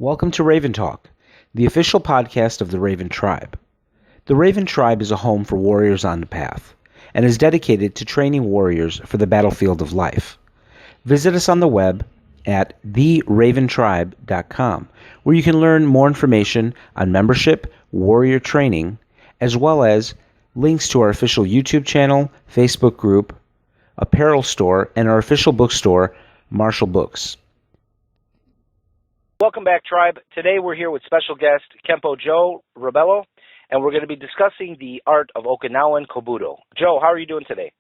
Welcome to Raven Talk, the official podcast of the Raven Tribe. The Raven Tribe is a home for warriors on the path, and is dedicated to training warriors for the battlefield of life. Visit us on the web at theraventribe.com, where you can learn more information on membership, warrior training, as well as links to our official YouTube channel, Facebook group, apparel store, and our official bookstore, Marshall Books. Welcome back, Tribe. Today we're here with special guest Kenpo Joe Rebello, and we're going to be discussing the art of Okinawan Kobudo. Joe, how are you doing today?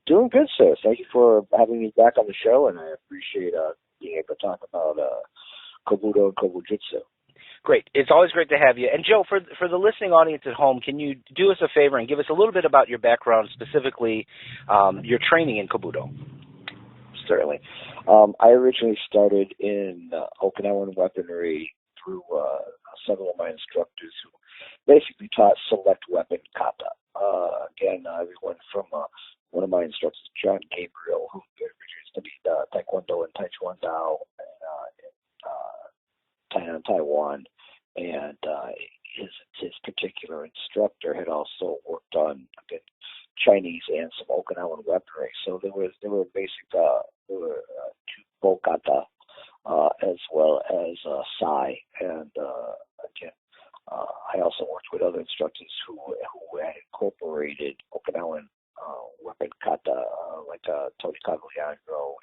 Doing good, sir. Thank you for having me back on the show, and I appreciate being able to talk about Kobudo and Kobujutsu. Great. It's always great to have you. And Joe, for the listening audience at home, can you do us a favor and give us a little bit about your background, specifically your training in Kobudo? Certainly. I originally started in Okinawan weaponry through several of my instructors who basically taught select weapon kata. Again, everyone from one of my instructors, John Gabriel, who studied Taekwondo and Taichuan-Dao in Taiwan, and his particular instructor had also worked on Chinese and some Okinawan weaponry. So there were two Bokata as well as Sai, and again, I also worked with other instructors who had incorporated Okinawan weapon kata, like Tony Cagliano.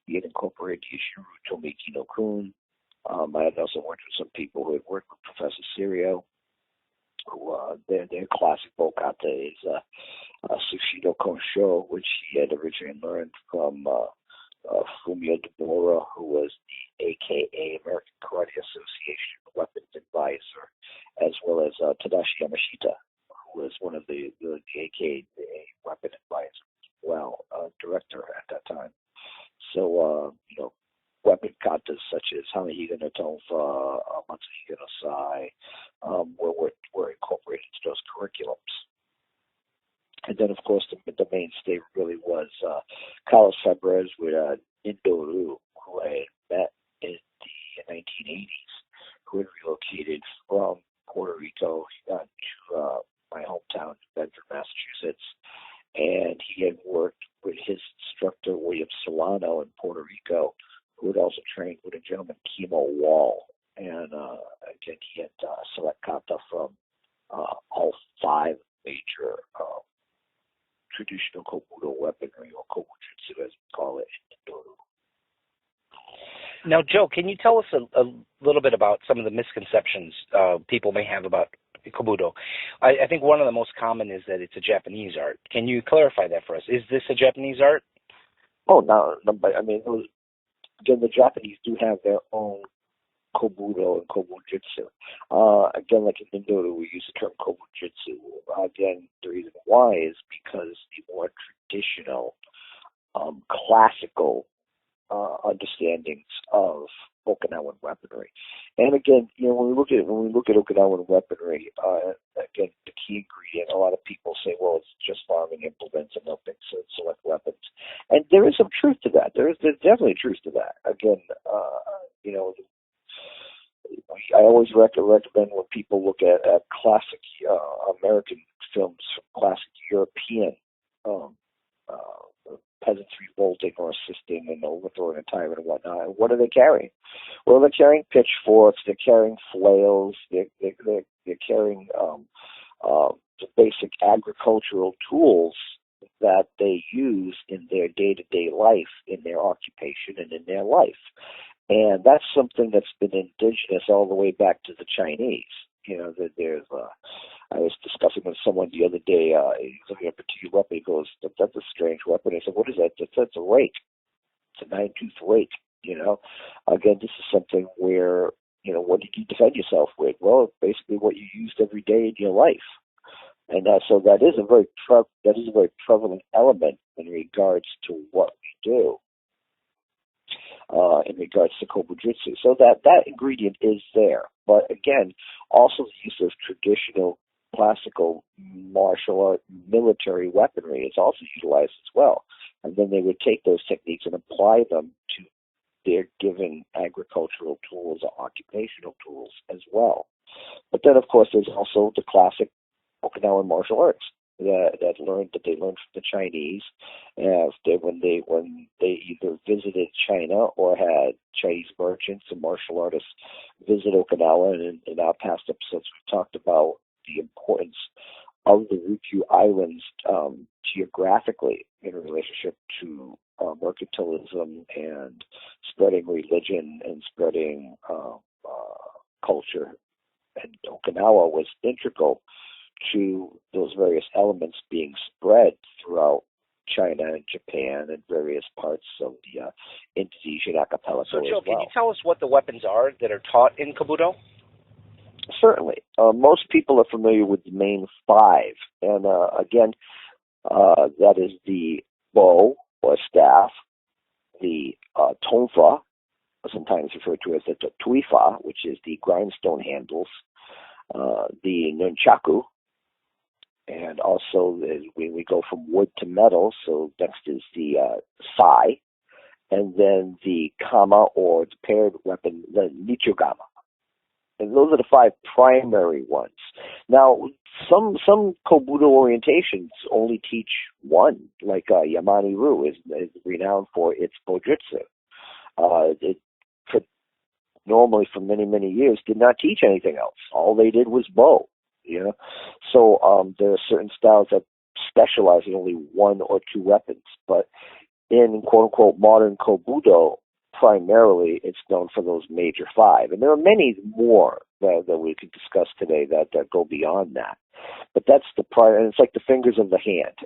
He had incorporated Yashiro Tomiki no Kun. I had also worked with some people who had worked with Professor Serio, who their classic Bokata is Sushido Konsho, which he had originally learned from Fumiya Debora, who was the AKA American Karate Association weapons advisor, as well as Tadashi Yamashita, who was one of the AKA weapon advisors as well, director at that time. So, weapon katas such as Hanahiga no Tonfa, Matsuhiga no Sai, were incorporated into those curriculums. And then, of course, the mainstay really was Carlos Fabres with Nindoru, who I had met in the 1980s, who had relocated from Puerto Rico to my hometown, Bedford, Massachusetts. And he had worked with his instructor, William Solano, in Puerto Rico, who had also trained with a gentleman, Kimo Wall. And again, he had select kata from all five major traditional Kobudo weaponry, or Kobujutsu as we call it in Nindoru. Now, Joe, can you tell us a little bit about some of the misconceptions people may have about Kobudo? I think one of the most common is that it's a Japanese art. Can you clarify that for us? Is this a Japanese art? Oh, no, but I mean, again, the Japanese do have their own Kobudo and Kobujutsu. Again, like in Nindoru, we use the term Kobujutsu. Again, the reason why is because the more traditional, classical understandings of Okinawan weaponry. And again, when we look at Okinawan weaponry, again, the key ingredient, a lot of people say, well, it's just farming implements and nothing, so select weapons. And there is some truth to that. There's definitely truth to that. Again, I always recommend when people look at classic American films from classic European peasants revolting or assisting and overthrowing a tyrant and whatnot. And what are they carrying? Well, they're carrying pitchforks, they're carrying flails, they're carrying the basic agricultural tools that they use in their day-to-day life, in their occupation, and in their life. And that's something that's been indigenous all the way back to the Chinese. There's I was discussing with someone the other day, he's looking at a particular weapon, he goes, that's a strange weapon. I said, what is that? That's a rake. It's a 9-tooth rake, Again, this is something where, what did you defend yourself with? Well, basically what you used every day in your life. And so that is a very prevalent element in regards to what we do. In regards to Kobujutsu. So that ingredient is there. But again, also the use of traditional classical martial art military weaponry is also utilized as well. And then they would take those techniques and apply them to they're given agricultural tools or occupational tools as well. But then, of course, there's also the classic Okinawan martial arts that they learned from the Chinese, when they either visited China or had Chinese merchants and martial artists visit Okinawa. And in our past episodes, we talked about the importance of the Ryukyu Islands geographically in relationship to mercantilism and spreading religion and spreading culture. And Okinawa was integral to those various elements being spread throughout China and Japan and various parts of the Indonesian archipelago So, Joe, as well. can you tell us what the weapons are that are taught in Kobudo? Certainly. Most people are familiar with the main five. And again, that is the bow or staff, the tonfa, sometimes referred to as the tuifa, which is the grindstone handles, the nunchaku, and also we go from wood to metal, so next is the sai, and then the kama, or the paired weapon, the nichogama. And those are the five primary ones. Now, some Kobudo orientations only teach one, like Yamani-Ryu is renowned for its bojutsu. Normally, for many, many years, did not teach anything else. All they did was bow. So there are certain styles that specialize in only one or two weapons. But in quote-unquote modern Kobudo, primarily it's known for those major five. And there are many more that we could discuss today that go beyond that. But that's the prior, and it's like the fingers of the hand,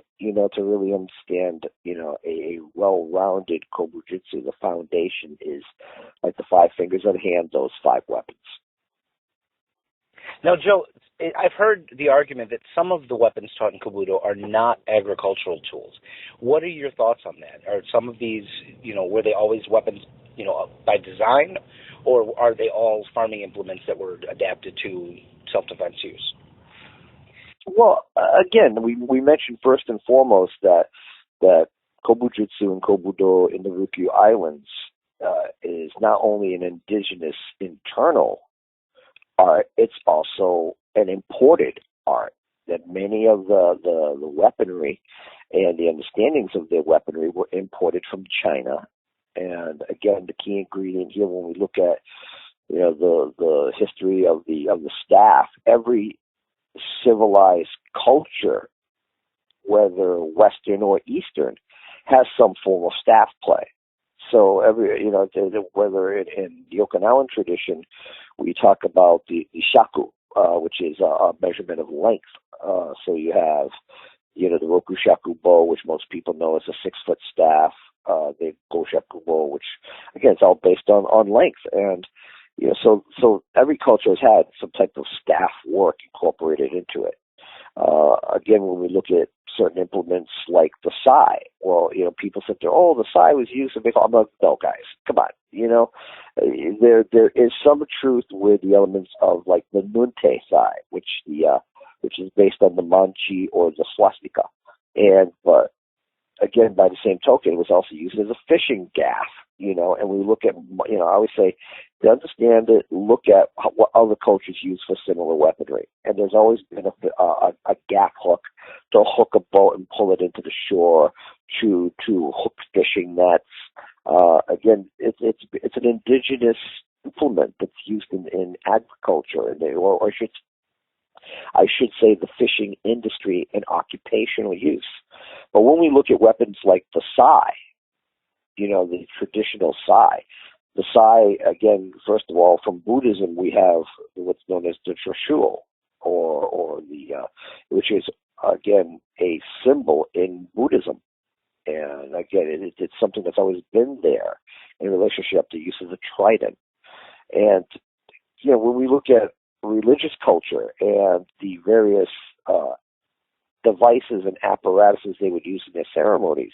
to really understand, a well-rounded Kobujutsu. The foundation is like the five fingers of the hand, those five weapons. Now, Joe, I've heard the argument that some of the weapons taught in Kobudo are not agricultural tools. What are your thoughts on that? Are some of these, were they always weapons, by design, or are they all farming implements that were adapted to self-defense use? Well, again, we mentioned first and foremost that Kobujutsu and Kobudo in the Ryukyu Islands is not only an indigenous internal art, it's also an imported art. That many of the weaponry and the understandings of their weaponry were imported from China. And again, the key ingredient here, when we look at the history of the staff, every civilized culture, whether Western or Eastern, has some form of staff play. So whether in the Okinawan tradition, we talk about the shaku, which is a measurement of length. So you have, the rokushaku bow, which most people know as a 6-foot staff, the goshaku bow, which again is all based on length. And so every culture has had some type of staff work incorporated into it. Again, when we look at certain implements like the sai, well, people sit there, the sai was used to make. I'm like, no, guys, come on. There is some truth with the elements of like the nunte sai, which is based on the manchi or the swastika, but again, by the same token, it was also used as a fishing gaff, and we look at, I always say, to understand it, look at what other cultures use for similar weaponry. And there's always been a gaff hook to hook a boat and pull it into the shore, to hook fishing nets. Again, it's an indigenous implement that's used in agriculture, or I should say the fishing industry and occupational use. But when we look at weapons like the sai, the traditional sai, the sai, again, first of all, from Buddhism, we have what's known as the trishul, or which is, again, a symbol in Buddhism. And again, it's something that's always been there in relationship to use of the trident. And, when we look at religious culture and the various devices and apparatuses they would use in their ceremonies.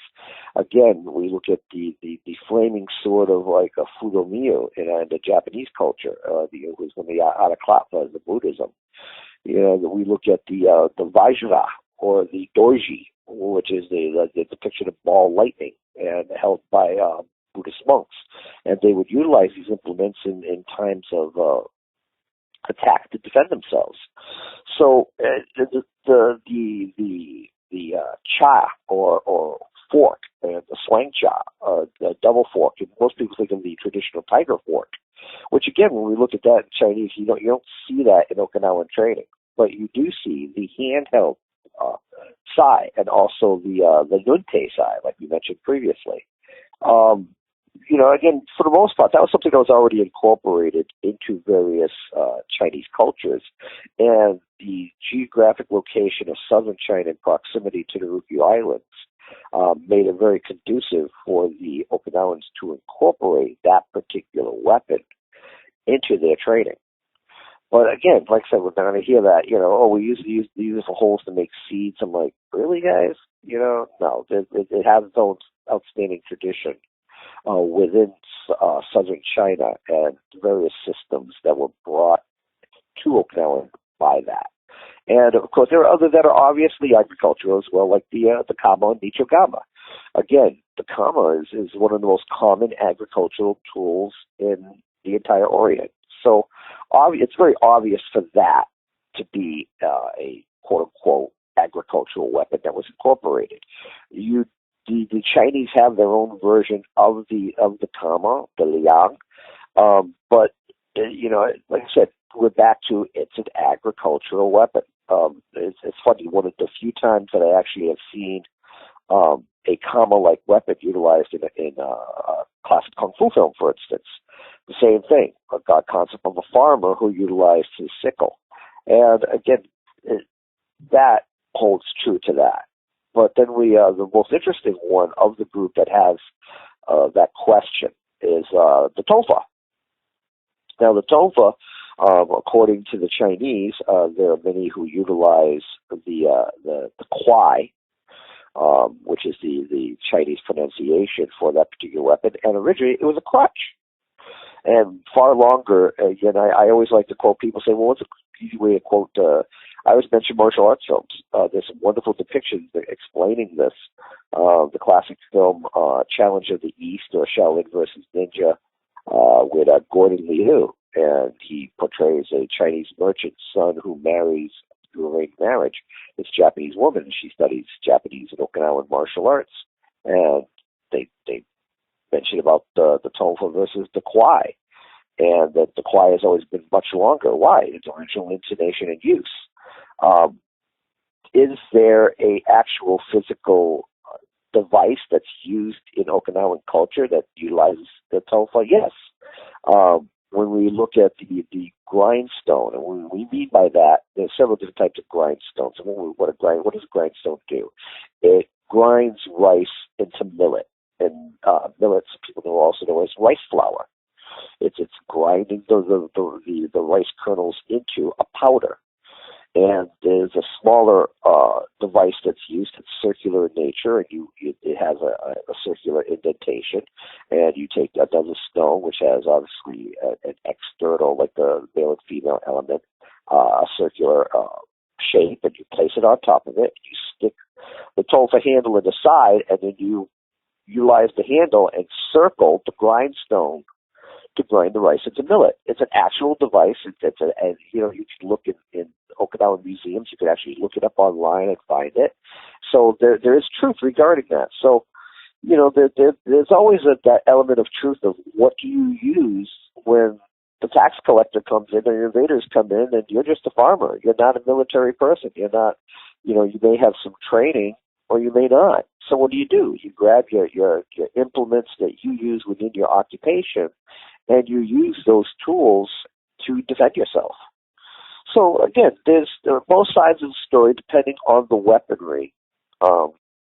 Again, we look at the flaming sword of like a fudomiyo in the Japanese culture, who's from the Araklapa, the Buddhism. We look at the vajra or the doji, which is the depiction of ball lightning, and held by Buddhist monks, and they would utilize these implements in times of attack to defend themselves. So the cha or fork, the swang cha, the double fork. Most people think of the traditional tiger fork, which again, when we look at that in Chinese, you don't see that in Okinawan training, but you do see the handheld sai and also the nunte sai, like we mentioned previously. Again, for the most part, that was something that was already incorporated into various Chinese cultures, and the geographic location of southern China in proximity to the Ryukyu Islands made it very conducive for the Okinawans to incorporate that particular weapon into their training. But again, like I said, we're not going to hear that, we use these for holes to make seeds. I'm like, really, guys? No, it has its own outstanding tradition within southern China and various systems that were brought to Okinawa by that. And of course, there are others that are obviously agricultural as well, like the kama and nichogama. Again, the kama is one of the most common agricultural tools in the entire Orient. So it's very obvious for that to be a quote-unquote agricultural weapon that was incorporated. The Chinese have their own version of the kama, the liang, but like I said, we're back to it's an agricultural weapon. It's funny, one of the few times that I actually have seen a kama-like weapon utilized in a classic kung fu film, for instance. The same thing, a concept of a farmer who utilized his sickle, and again, that holds true to that. But then the most interesting one of the group that has that question is the tofa. Now, the tofa, according to the Chinese, there are many who utilize the kwai, which is the Chinese pronunciation for that particular weapon, and originally it was a crutch. And far longer, again, I always like to quote people, say, well, what's a easy way to quote? I always mention martial arts films. There's some wonderful depictions explaining this. The classic film Challenge of the East, or Shaolin versus Ninja, with Gordon Liu, and he portrays a Chinese merchant's son who marries through arranged marriage this Japanese woman. She studies Japanese and Okinawan martial arts, and they mention about the tofa versus the kwai, and that the kwai has always been much longer. Why? Its original intonation and use. Is there a actual physical device that's used in Okinawan culture that utilizes the tofa? Yes. When we look at the grindstone, and what we mean by that, there's several different types of grindstones. And what does a grindstone do? It grinds rice into millet, and millet, people also know as rice flour. It's grinding the rice kernels into a powder. And there's a smaller device that's used. It's circular in nature, and it has a circular indentation. And you take another stone, which has obviously an external, like the male and female element, a circular shape, and you place it on top of it. You stick the tofa handle in the side, and then you utilize the handle and circle the grindstone to grind the rice into millet. It's an actual device. And you can look in Okinawan museums. You can actually look it up online and find it. So there is truth regarding that. So, there's always that element of truth of what do you use when the tax collector comes in and your invaders come in, and you're just a farmer. You're not a military person. You're not, you may have some training or you may not. So what do? You grab your implements that you use within your occupation, and you use those tools to defend yourself. So again, there are both sides of the story depending on the weaponry.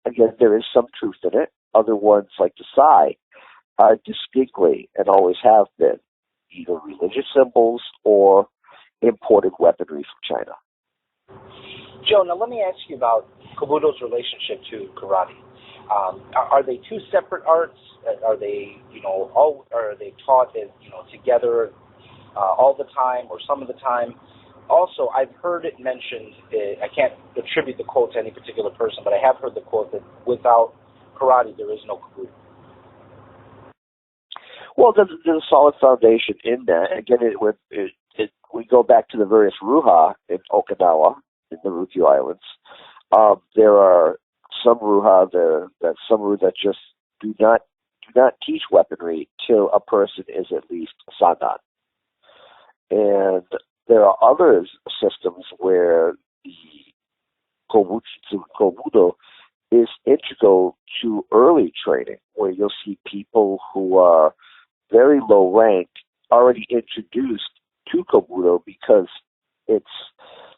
Again, there is some truth in it. Other ones, like the sai, are distinctly and always have been either religious symbols or imported weaponry from China. Joe, now let me ask you about Kobudo's relationship to karate. Are they two separate arts? Are they, are they taught together all the time or some of the time? Also, I've heard it mentioned, I can't attribute the quote to any particular person, but I have heard the quote that without karate, there is no Kobudo. Well, there's a solid foundation in that. Again, we go back to the various ruha in Okinawa, in the Ryukyu Islands. There are some ruha that just do not teach weaponry till a person is at least sandan. And there are other systems where the Kobudo is integral to early training, where you'll see people who are very low ranked already introduced to Kobudo because it's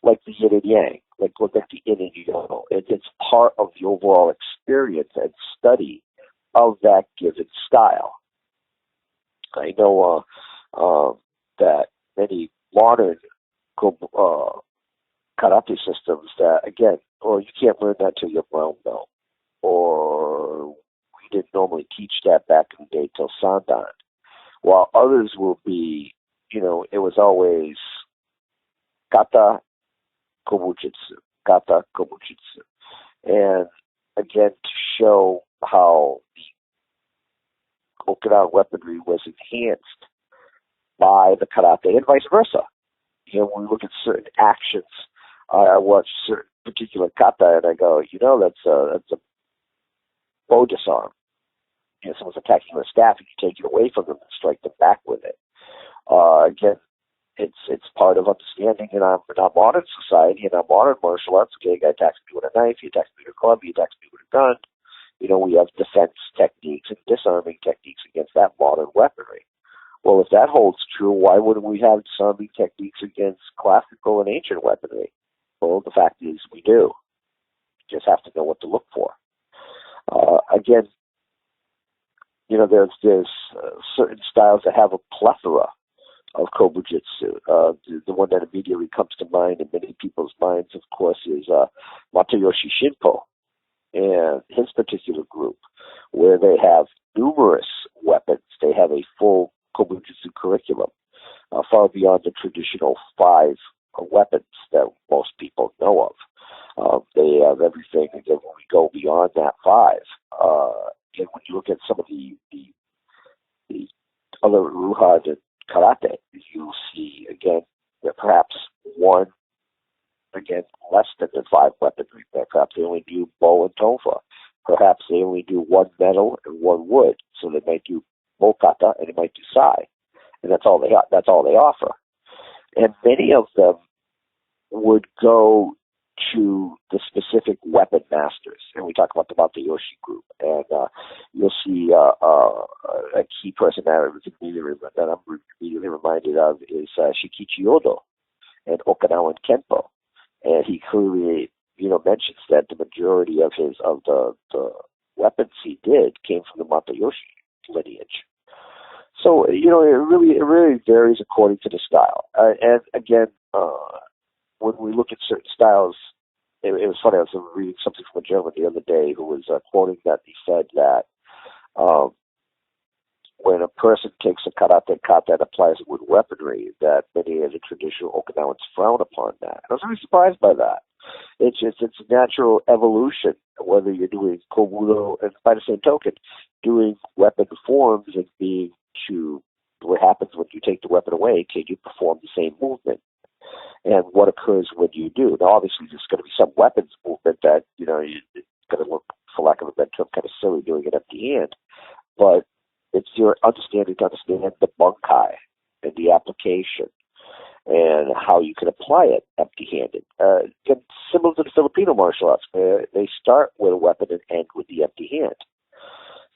like the yin and yang, like the yin and yang. It's part of the overall experience and study of that given style. I know that many modern karate systems that, again, or you can't learn that till you're brown belt, or we didn't normally teach that back in the day till sandan, while others will be, it was always kata kobujitsu, kata kobujitsu. And again, to show how the Okinawan weaponry was enhanced by the karate and vice versa. When we look at certain actions, I watch certain particular kata and I go, that's a bow disarm. Someone's attacking with a staff and you take it away from them and strike them back with it. Again, it's part of understanding in our modern society, in our modern martial arts. Okay, a guy attacks me with a knife, he attacks me with a club, he attacks me with a gun. We have defense techniques and disarming techniques against that modern weaponry. Well, if that holds true, why wouldn't we have disarming techniques against classical and ancient weaponry? Well, the fact is we do. You just have to know what to look for. Again, there's certain styles that have a plethora of kobujitsu. The one that immediately comes to mind in many people's minds, of course, is Matayoshi Shinpo and his particular group, where they have numerous weapons. They have a full kobujitsu curriculum, far beyond the traditional 5 weapons that most people know of. They have everything. Again, when we go beyond that 5, and when you look at some of the other ruha and karate, you'll see again that perhaps one, again, less than the 5 weaponry. Perhaps they only do bow and tonfa. Perhaps they only do 1 metal and 1 wood. So they might do bokata and they might do sai, and that's all they offer. And many of them would go to the specific weapon masters, and we talk about the Matayoshi group, and you'll see a key person that I'm immediately reminded of is Shikichi Odo and Okinawan Kenpo, and he clearly mentions that the majority of the weapons he did came from the Matayoshi lineage. So it really varies according to the style, and again. When we look at certain styles, it was funny. I was reading something from a gentleman the other day who was quoting that he said that when a person takes a karate kata and applies it with weaponry, that many of the traditional Okinawans frown upon that. And I was really surprised by that. It's a natural evolution, whether you're doing kobudo, and by the same token, doing weapon forms and being to what happens when you take the weapon away, can you perform the same movement? And what occurs when you do. Now, obviously, there's going to be some weapons movement that, it's going to look, for lack of a better term, kind of silly doing it empty hand. But it's your understanding to understand the bunkai and the application and how you can apply it empty-handed. Again, similar to the Filipino martial arts, where they start with a weapon and end with the empty hand.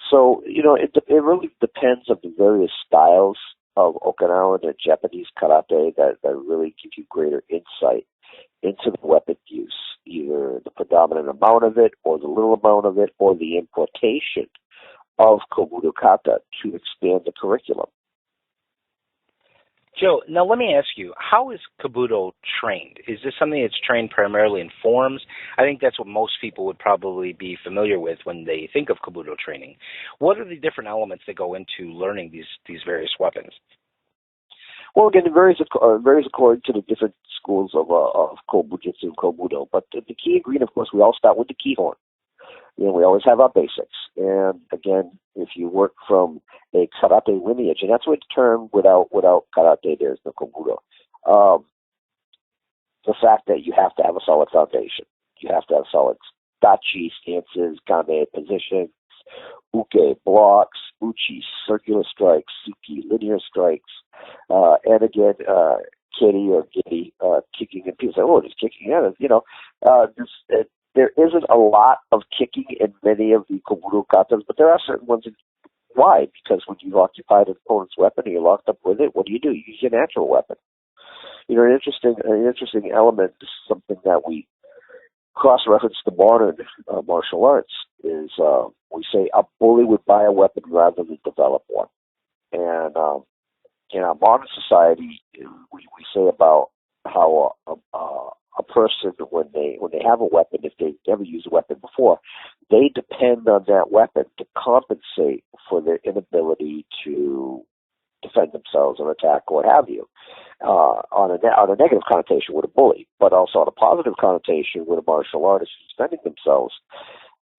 So, it really depends on the various styles of Okinawan and Japanese karate that really give you greater insight into the weapon use, either the predominant amount of it or the little amount of it or the importation of Kobudo kata to expand the curriculum. Joe, now let me ask you, how is Kobudo trained? Is this something that's trained primarily in forms? I think that's what most people would probably be familiar with when they think of Kobudo training. What are the different elements that go into learning these various weapons? Well, again, it varies according to the different schools of Kobujitsu and Kobudo. But the key ingredient, of course, we all start with the kihon. we always have our basics. And again, if you work from a karate lineage, and that's what the term without karate, there's no kobudo. The fact that you have to have a solid foundation. You have to have solid dachi, stances, game, positions, uke, blocks, uchi, circular strikes, suki, linear strikes, and again, kiri or giri, kicking. And people say, oh, just kicking. Yeah, there isn't a lot of kicking in many of the kobudo katas, but there are certain ones. Why? Because when you've occupied an opponent's weapon and you're locked up with it, what do? You use your natural weapon. An interesting element, something that we cross-reference to modern martial arts, is we say a bully would buy a weapon rather than develop one. And in our modern society, we say about how a person, when they have a weapon, if they've never used a weapon before, they depend on that weapon to compensate for their inability to defend themselves or attack or what have you, on a negative connotation with a bully, but also on a positive connotation with a martial artist defending themselves.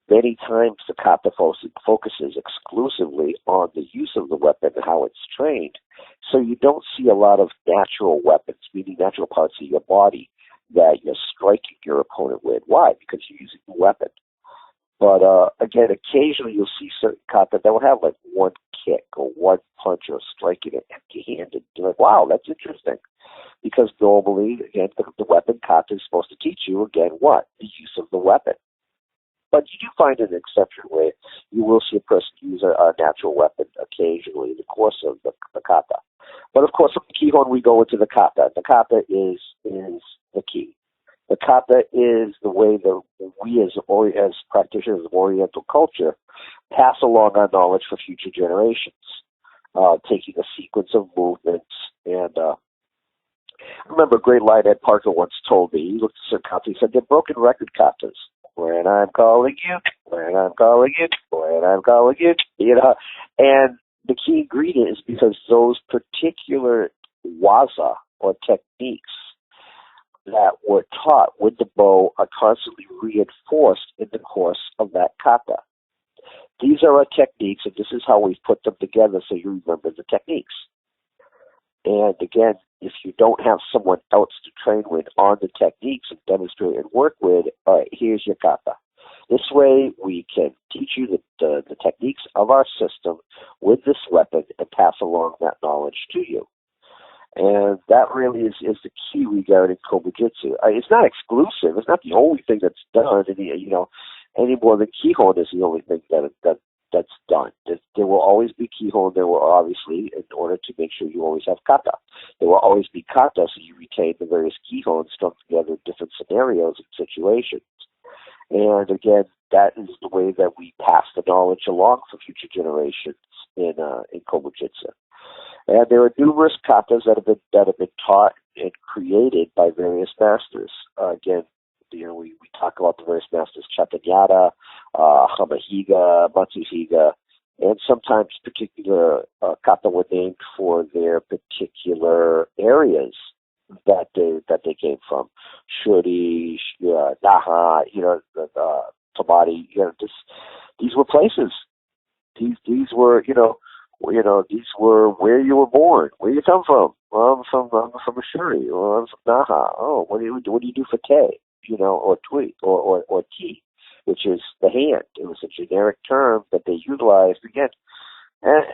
Many times the kata focuses exclusively on the use of the weapon and how it's trained, so you don't see a lot of natural weapons, meaning natural parts of your body that you're striking your opponent with. Why? Because you're using the weapon. But again, occasionally you'll see certain kata that will have like one kick or one punch or striking it empty-handed. You're like, wow, that's interesting. Because normally, again, the weapon kata is supposed to teach you, again, what? The use of the weapon. But you do find an exception where you will see a person use a natural weapon occasionally in the course of the kata. But of course, from the kihon, we go into the kata. The kata is the key. The kata is the way that we as practitioners of Oriental culture pass along our knowledge for future generations, taking a sequence of movements. And I remember a great line Ed Parker once told me. He looked at some kata, he said, they're broken record katas. When I'm calling you, when I'm calling you, when I'm calling you, And the key ingredient is because those particular waza or techniques that were taught with the bow are constantly reinforced in the course of that kata. These are our techniques, and this is how we've put them together so you remember the techniques. And again, if you don't have someone else to train with on the techniques and demonstrate and work with, all right, here's your kata. This way we can teach you the techniques of our system with this weapon and pass along that knowledge to you. And that really is the key regarding Kobujitsu. It's not exclusive. It's not the only thing that's done. Any more than Kihon is the only thing that's done. There will always be Kihon. There will obviously, in order to make sure you always have kata. There will always be kata, so you retain the various Kihon strung together in different scenarios and situations. And again, that is the way that we pass the knowledge along for future generations in Kobujitsu. And there are numerous katas that have been taught and created by various masters. Again, we talk about the various masters: Chatanyada, Hamahiga, Matsuhiga, and sometimes particular kata were named for their particular areas that they came from. Shuri, Naha, Tamari. These were places. These were these were where you were born, where you come from. Well, I'm from Ashuri, or I'm from Naha. Oh, what do you do for te? Or tui, or ti, which is the hand. It was a generic term that they utilized again. And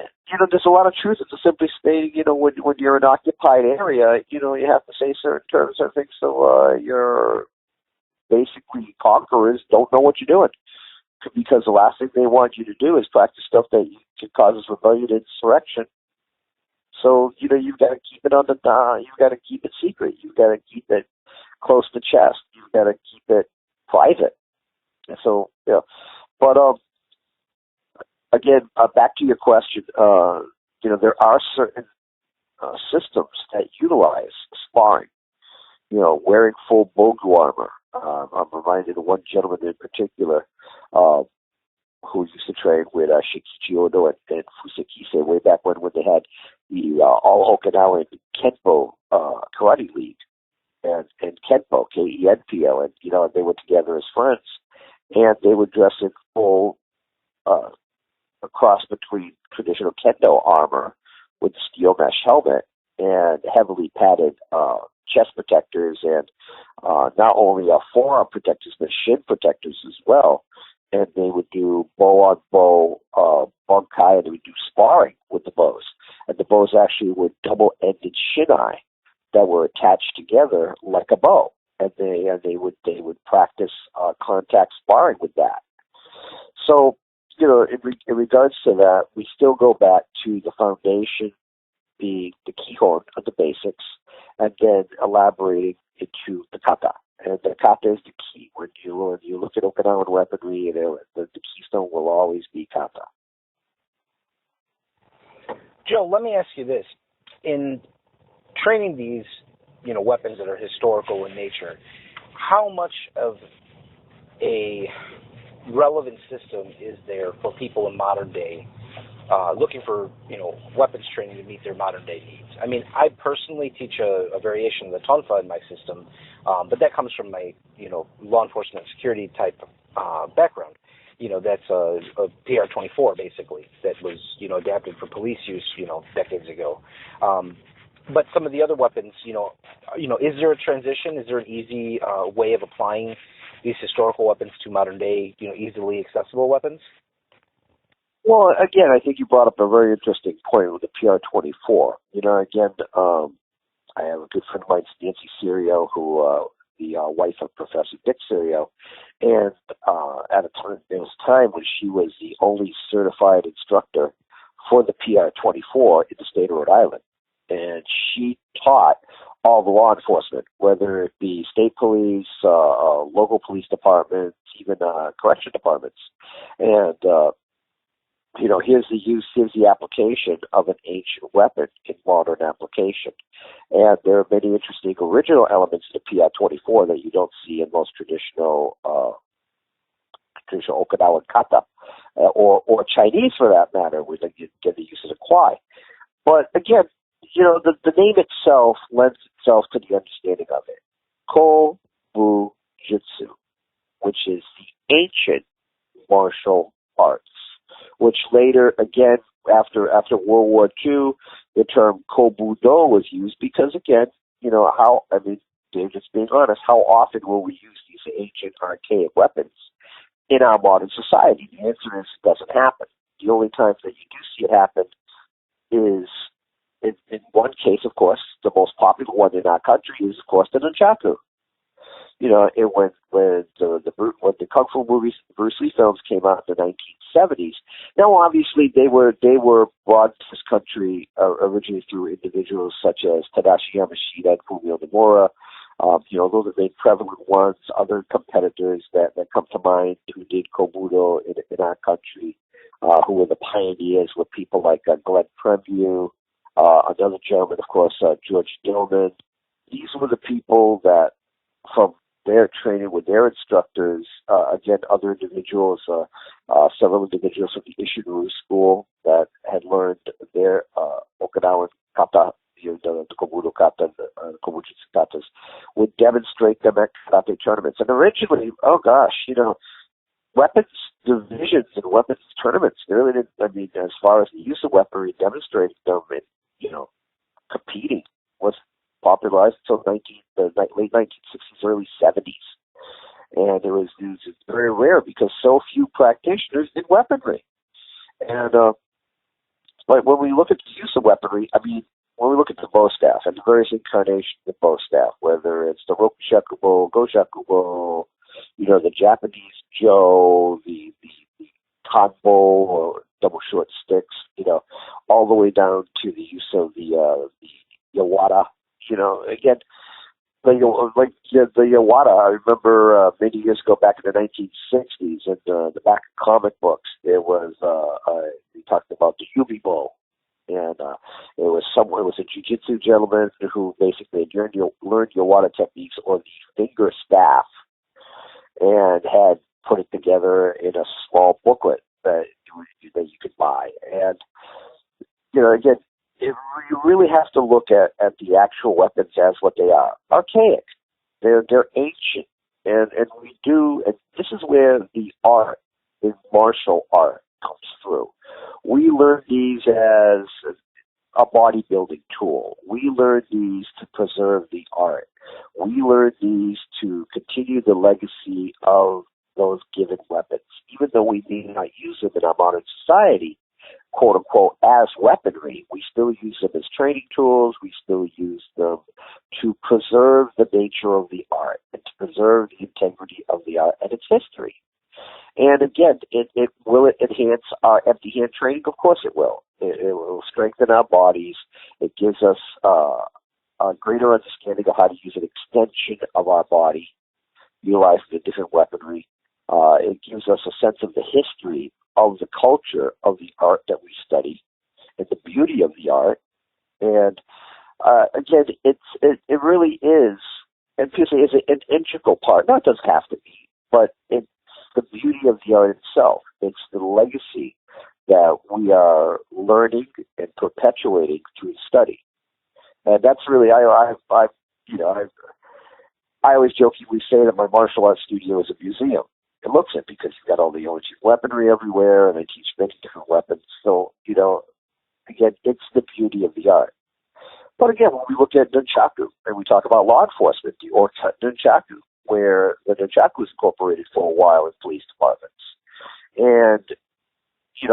there's a lot of truth into simply stating, when you're in an occupied area, you have to say certain terms, certain things, so your basically conquerors don't know what you're doing. Because the last thing they want you to do is practice stuff that causes rebellion and insurrection. So, you've got to keep it you've got to keep it secret. You've got to keep it close to chest. You've got to keep it private. So, yeah. But, again, back to your question, there are certain systems that utilize sparring, wearing full bogu armor. I'm reminded of one gentleman in particular who used to train with Shikichi Ono and Fusakise way back when they had the All Okinawan Kenpo Karate League and Kenpo, Kenpo, and they were together as friends. and they would dress in full a cross between traditional kendo armor with steel mesh helmet and heavily padded chest protectors, and not only forearm protectors but shin protectors as well. And they would do bow on bow bunkai, and they would do sparring with the bows. And the bows actually were double-ended shinai that were attached together like a bow. And they would practice contact sparring with that. So, in regards to that, we still go back to the foundation, the keyhorn of the basics, and then elaborating into the kata. And the kata is the key. When you look at Okinawan weaponry, the keystone will always be kata. Joe, let me ask you this: in training these, weapons that are historical in nature, how much of a relevant system is there for people in modern day looking for, weapons training to meet their modern day needs? I mean, I personally teach a variation of the tonfa in my system, but that comes from my, law enforcement security type background. That's a PR-24 basically that was, adapted for police use, decades ago. But some of the other weapons, is there a transition? Is there an easy way of applying these historical weapons to modern day, easily accessible weapons? Well, again, I think you brought up a very interesting point with the PR-24. I have a good friend of mine, Nancy Serio, who the wife of Professor Dick Serio, and there was a time when she was the only certified instructor for the PR-24 in the state of Rhode Island. And she taught all the law enforcement, whether it be state police, local police departments, even correction departments. And, here's the use, here's the application of an ancient weapon in modern application. And there are many interesting original elements of the PR-24 that you don't see in most traditional Okinawan kata, or Chinese for that matter, where they get the use of the kwai. But again, the name itself lends itself to the understanding of it. Ko-bu-jitsu, which is the ancient martial arts, which later, again, after World War II, the term Kobudo was used because, again, just being honest, how often will we use these ancient archaic weapons in our modern society? The answer is it doesn't happen. The only times that you do see it happen is in one case, of course, the most popular one in our country is, of course, the nunchaku. And when the Kung Fu movies, Bruce Lee films came out in the 1970s. Now, obviously, they were brought to this country originally through individuals such as Tadashi Yamashita and Fumio Nomura. Those are the prevalent ones. Other competitors that come to mind who did Kobudo in our country, who were the pioneers, were people like Glenn Preview, another gentleman, of course, George Dillman. These were the people that, from their training with their instructors, again, other individuals, several individuals from the Ishinryu school that had learned their Okinawan kata, the Kobudo kata, the Kobujitsu katas, would demonstrate them at karate tournaments. And originally, weapons divisions and weapons tournaments, they really didn't, as far as the use of weaponry, demonstrating them in, competing was popularized until the late 1960s, early 70s. And it was very rare because so few practitioners did weaponry. And but when we look at the use of weaponry, when we look at the bow staff and the various incarnations of the bow staff, whether it's the rokushakubo, goshakubo, the Japanese jo, the kanbo or double short sticks, all the way down to the use of the yawata. Again, the yawata, I remember many years ago back in the 1960s, in the back of comic books, there was, we talked about the Yubi bow. And it was a jiu-jitsu gentleman who basically learned yawata techniques or the finger staff and had put it together in a small booklet that you could buy. And, again, you really have to look at the actual weapons as what they are. Archaic. They're ancient. And we do, and this is where the art, the martial art, comes through. We learn these as a bodybuilding tool. We learn these to preserve the art. We learn these to continue the legacy of those given weapons. Even though we may not use them in our modern society, quote unquote, as weaponry, we still use them as training tools. We still use them to preserve the nature of the art and to preserve the integrity of the art and its history. And again, will it enhance our empty hand training? Of course it will. It will strengthen our bodies. It gives us a greater understanding of how to use an extension of our body, utilizing the different weaponry. It gives us a sense of the history of the culture of the art that we study and the beauty of the art. And again, it really is, and people say, is it an integral part? No, it doesn't have to be, but it's the beauty of the art itself. It's the legacy that we are learning and perpetuating through study. And that's really, I always jokingly say that my martial arts studio is a museum. It looks it because you've got all the ancient weaponry everywhere, and they teach many different weapons. So, again, it's the beauty of the art. But again, when we look at nunchaku, and we talk about law enforcement, or nunchaku, where the nunchaku was incorporated for a while in police departments. And,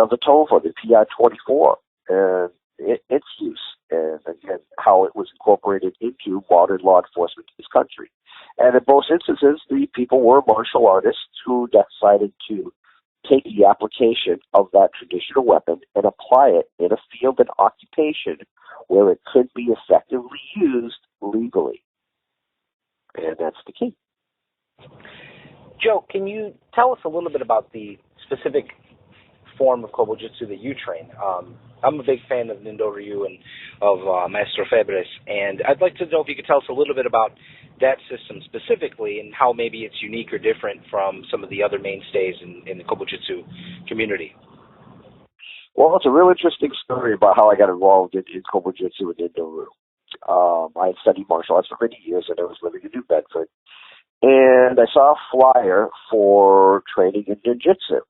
the tofa, the PR-24, and its use, and again, how it was incorporated into modern law enforcement in this country. And in both instances, the people were martial artists who decided to take the application of that traditional weapon and apply it in a field and occupation where it could be effectively used legally. And that's the key. Joe, can you tell us a little bit about the specific form of Kobujutsu that you train? I'm a big fan of Nindo Ryu and of Maestro Febres, and I'd like to know if you could tell us a little bit about that system specifically and how maybe it's unique or different from some of the other mainstays in the Kobujutsu community. Well, it's a real interesting story about how I got involved in Kobujutsu and Nindo Ryu. I had studied martial arts for many years, and I was living in New Bedford, and I saw a flyer for training in ninjutsu.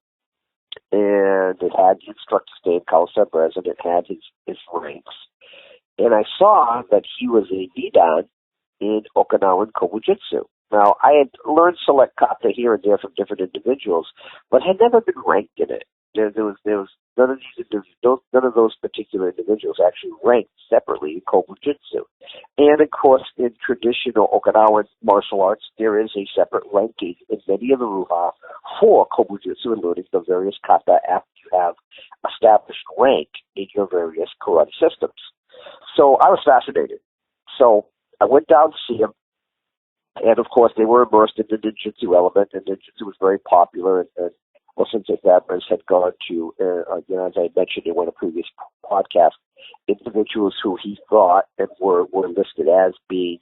And it had the instructor's name, Carl Sebres, and it had his ranks. And I saw that he was a Nidan in Okinawan Kobudo. Now, I had learned select kata here and there from different individuals, but had never been ranked in it. There was none of those particular individuals actually ranked separately in Kobujutsu. And of course, in traditional Okinawan martial arts, there is a separate ranking in many of the Ruha for Kobujutsu and learning the various kata after you have established rank in your various karate systems. So I was fascinated. So I went down to see him. And of course, they were immersed in the ninjutsu element, and ninjutsu was very popular. And well, since Fabres had gone to, as I mentioned in one of the previous podcasts, individuals who he thought and were listed as being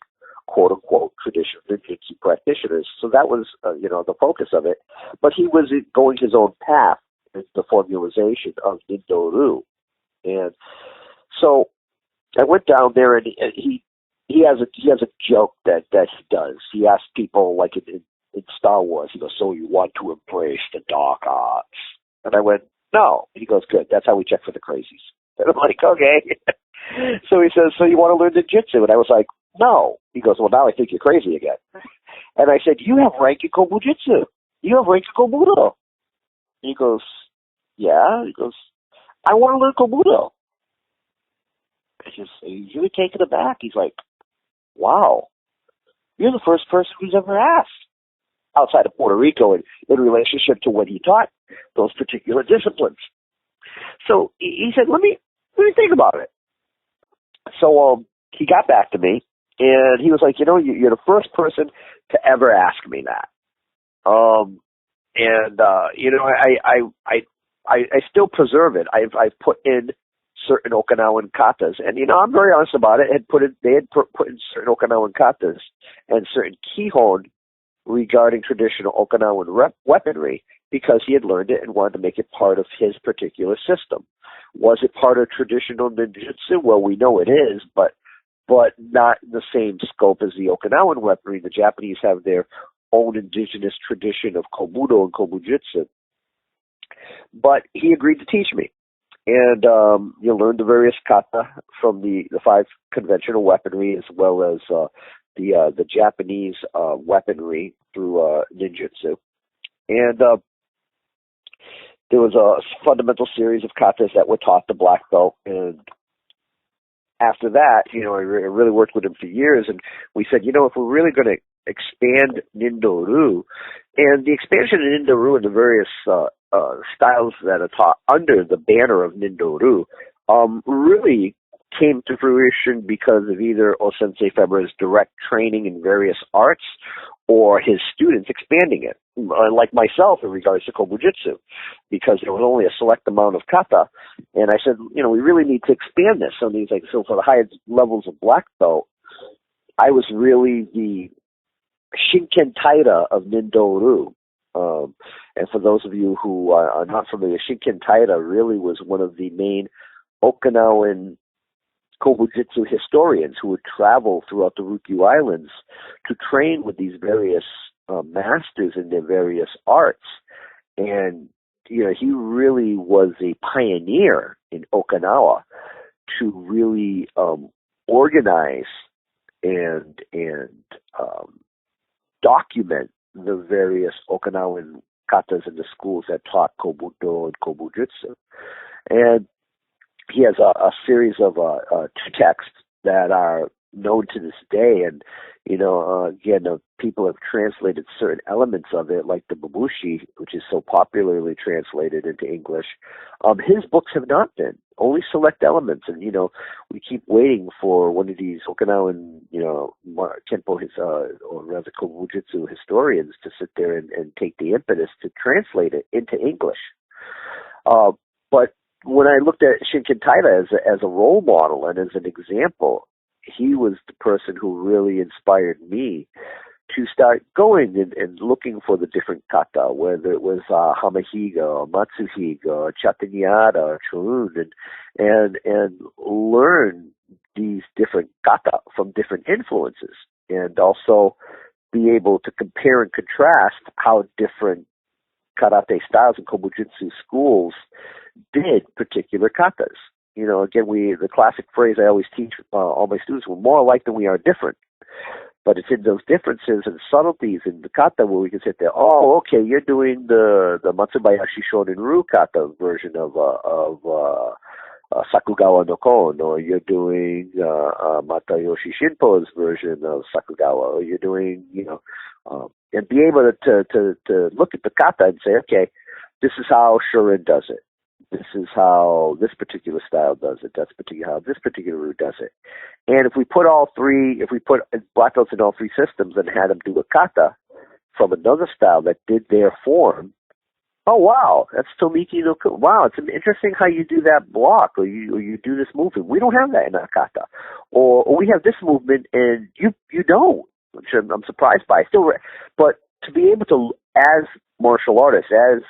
quote unquote traditional ninjutsu practitioners. So that was, the focus of it. But he was going his own path in the formalization of Nindo Ryu. And so I went down there, and he has a joke that he does. He asks people, like in Star Wars, he goes, "So you want to embrace the dark arts?" And I went, "No." He goes, "Good. That's how we check for the crazies." And I'm like, "Okay." So he says, "So you want to learn ninjutsu?" And I was like, "No." He goes, "Well, now I think you're crazy again." And I said, "You have rank in Kobujutsu. You have rank in Kobudo." He goes, "Yeah." He goes, "I want to learn Kobudo." He's really taken aback. He's like, "Wow, you're the first person who's ever asked outside of Puerto Rico in relationship to when he taught those particular disciplines." So he said, let me think about it. So he got back to me, and he was like, you're the first person to ever ask me that. I still preserve it. I've put in certain Okinawan katas, and I'm very honest about it. They had put in certain Okinawan katas and certain kihon regarding traditional Okinawan weaponry because he had learned it and wanted to make it part of his particular system. Was it part of traditional ninjutsu? Well, we know it is, but not in the same scope as the Okinawan weaponry. The Japanese have their own indigenous tradition of Kobudo and Kobujitsu. But he agreed to teach me. And you learn the various kata from the 5 conventional weaponry, as well as the Japanese weaponry through ninjutsu. And there was a fundamental series of katas that were taught to black belt. And after that, I really worked with him for years. And we said, if we're really going to expand Nindo-Ryu, and the expansion of Nindo-Ryu and the various styles that are taught under the banner of Nindo-Ryu really came to fruition because of either O-Sensei Febra's direct training in various arts or his students expanding it, like myself in regards to Kobujitsu, because there was only a select amount of kata. And I said, we really need to expand this. So for the highest levels of black belt, I was really the Shinken Taira of Nindo-Ryu. And for those of you who are not familiar, Shinken Taira really was one of the main Okinawan Kobujitsu historians who would travel throughout the Ryukyu Islands to train with these various masters in their various arts. And, he really was a pioneer in Okinawa to really organize and document the various Okinawan katas in the schools that taught Kobudo and Kobujitsu. And he has a series of 2 texts that are known to this day. And, people have translated certain elements of it, like the Babushi, which is so popularly translated into English. His books have not been, only select elements. And, we keep waiting for one of these Okinawan, Kenpo, or rather Kobujitsu historians to sit there and take the impetus to translate it into English. But when I looked at Shinken Taira as a role model and as an example, he was the person who really inspired me to start going and looking for the different kata, whether it was Hamahiga or Matsuhiga or Chatanyada or Chorun, and learn these different kata from different influences, and also be able to compare and contrast how different karate styles and Kobujitsu schools did particular katas. Again, the classic phrase I always teach all my students: we're more alike than we are different. But it's in those differences and subtleties in the kata where we can sit there, oh, okay, you're doing the Matsubayashi Shonin Ryu kata version of Sakugawa no Kon, or you're doing Matayoshi Shinpo's version of Sakugawa, or you're doing, and be able to look at the kata and say, okay, this is how Shorin does it. This is how this particular style does it. That's how this particular route does it. And if we put black belts in all 3 systems and had them do a kata from another style that did their form, oh wow, that's Tomiki no Kun. Wow, it's interesting how you do that block, or you do this movement. We don't have that in our kata, or we have this movement and you don't, which I'm surprised by. But to be able to, as martial artists, as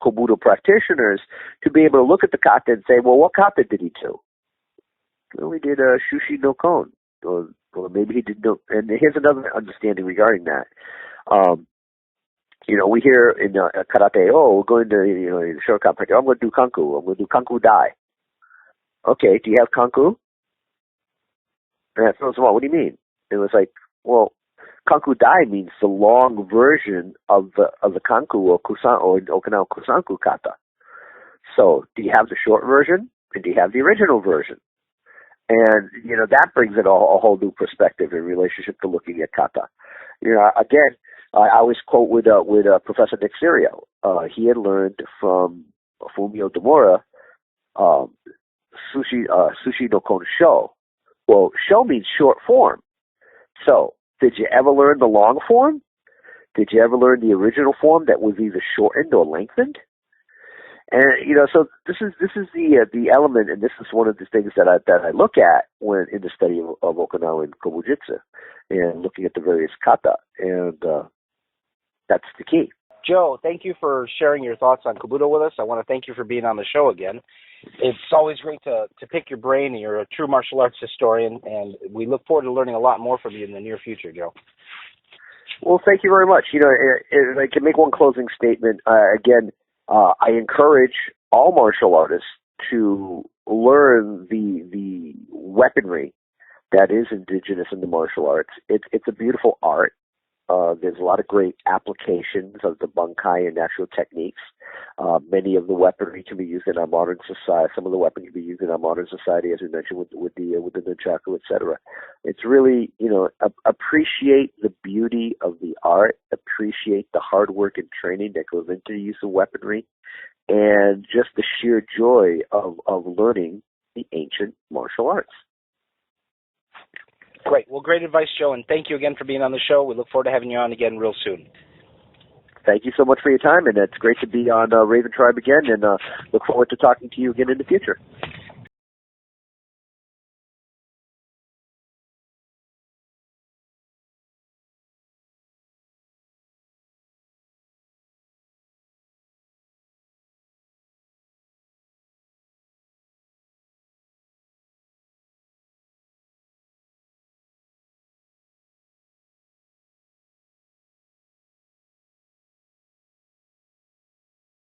Kobudo practitioners, to be able to look at the kata and say, well, what kata did he do? Well, he did a Shushi no Kon, or maybe he did no. And here's another understanding regarding that. We hear in karate, oh, we're going to Shokan practice. I'm going to do Kanku. I'm going to do Kanku Dai. Okay, do you have Kanku? And I throws them out. What do you mean? It was like, well, Kanku Dai means the long version of the Kanku or Kusan or Okinawa Kusanku kata. So, do you have the short version, and do you have the original version? And that brings it a whole new perspective in relationship to looking at kata. Again, I always quote with Professor Nick Serio. He had learned from Fumio Demura, Sushi no Kon Sho. Well, Sho means short form. So, did you ever learn the long form? Did you ever learn the original form that was either shortened or lengthened? And so this is the element, and this is one of the things that I look at when in the study of Okinawan Kobujitsu and looking at the various kata, and that's the key. Joe, thank you for sharing your thoughts on Kobudo with us. I want to thank you for being on the show again. It's always great to pick your brain, and you're a true martial arts historian, and we look forward to learning a lot more from you in the near future, Joe. Well, Well, thank you very much. If I can make one closing statement. Again, I encourage all martial artists to learn the weaponry that is indigenous in the martial arts. It's a beautiful art. There's a lot of great applications of the bunkai and natural techniques. Many of the weaponry can be used in our modern society. Some of the weapons can be used in our modern society, as we mentioned, with the nunchaku, etc. It's really, appreciate the beauty of the art, appreciate the hard work and training that goes into the use of weaponry, and just the sheer joy of learning the ancient martial arts. Great. Well, great advice, Joe, and thank you again for being on the show. We look forward to having you on again real soon. Thank you so much for your time, and it's great to be on Raven Tribe again, and look forward to talking to you again in the future.